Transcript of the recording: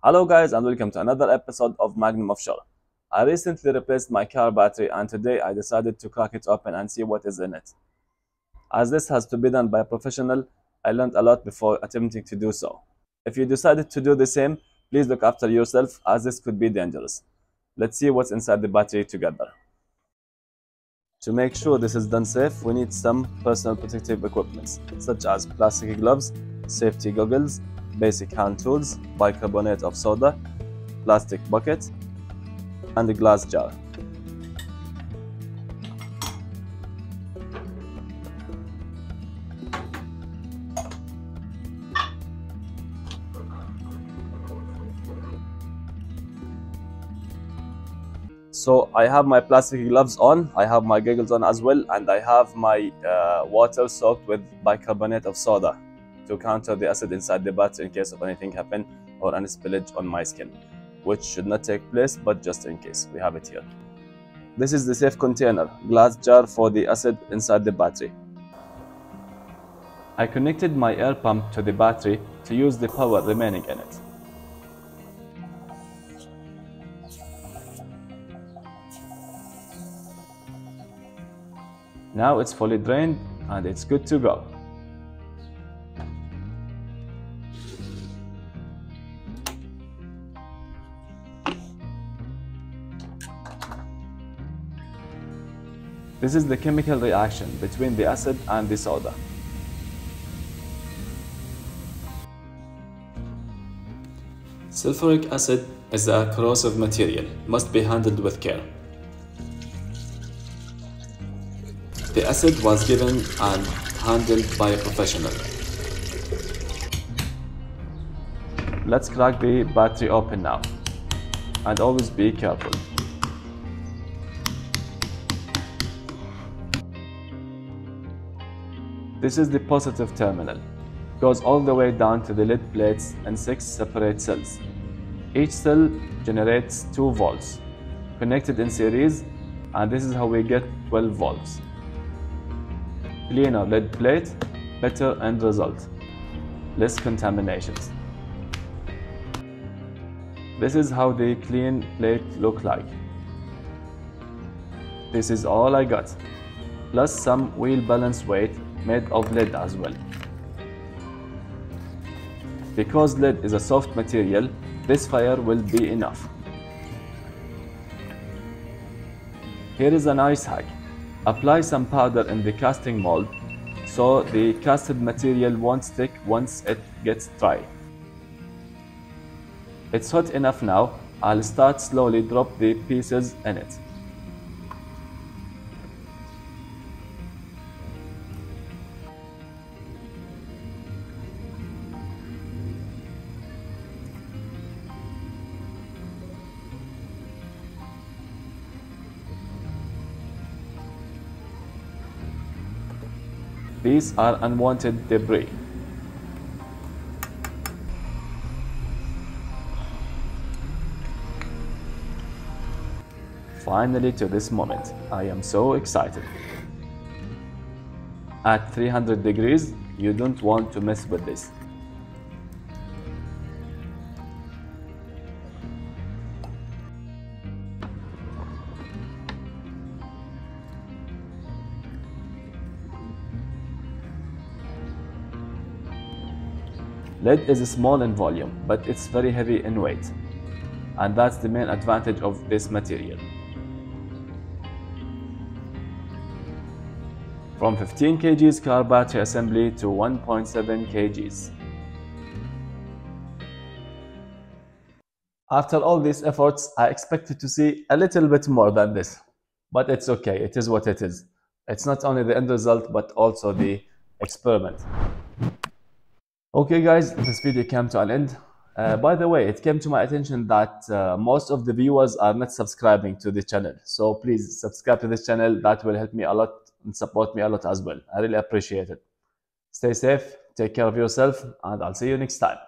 Hello guys and welcome to another episode of Magnum Offshore. I recently replaced my car battery and today I decided to crack it open and see what is in it. As this has to be done by a professional, I learned a lot before attempting to do so. If you decided to do the same, please look after yourself as this could be dangerous. Let's see what's inside the battery together. To make sure this is done safe, we need some personal protective equipment such as plastic gloves, safety goggles, basic hand tools, bicarbonate of soda, plastic bucket, and a glass jar. So I have my plastic gloves on, I have my goggles on as well, and I have my water soaked with bicarbonate of soda to counter the acid inside the battery in case of anything happen or any spillage on my skin, which should not take place, but just in case, we have it here. This is the safe container, glass jar for the acid inside the battery. I connected my air pump to the battery to use the power remaining in it. Now it's fully drained and it's good to go. This is the chemical reaction between the acid and the soda. Sulfuric acid is a corrosive material, must be handled with care. The acid was given and handled by a professional. Let's crack the battery open now, and always be careful. This is the positive terminal. It goes all the way down to the lead plates in 6 separate cells. Each cell generates 2 volts, connected in series, and this is how we get 12 volts. Cleaner lead plate, better end result, less contaminations. This is how the clean plate look like. This is all I got, plus some wheel balance weight made of lead as well. Because lead is a soft material, this fire will be enough. Here is a nice hack. Apply some powder in the casting mold so the casted material won't stick once it gets dry. It's hot enough now. I'll start slowly drop the pieces in it. These are unwanted debris. Finally to this moment, I am so excited. At 300 degrees, you don't want to mess with this. Lead is small in volume, but it's very heavy in weight. And that's the main advantage of this material. From 15 kgs car battery assembly to 1.7 kgs. After all these efforts, I expected to see a little bit more than this. But it's okay, it is what it is. It's not only the end result, but also the experiment. Okay guys, this video came to an end. By the way, it came to my attention that most of the viewers are not subscribing to the channel. So please subscribe to this channel. That will help me a lot and support me a lot as well. I really appreciate it. Stay safe, take care of yourself, and I'll see you next time.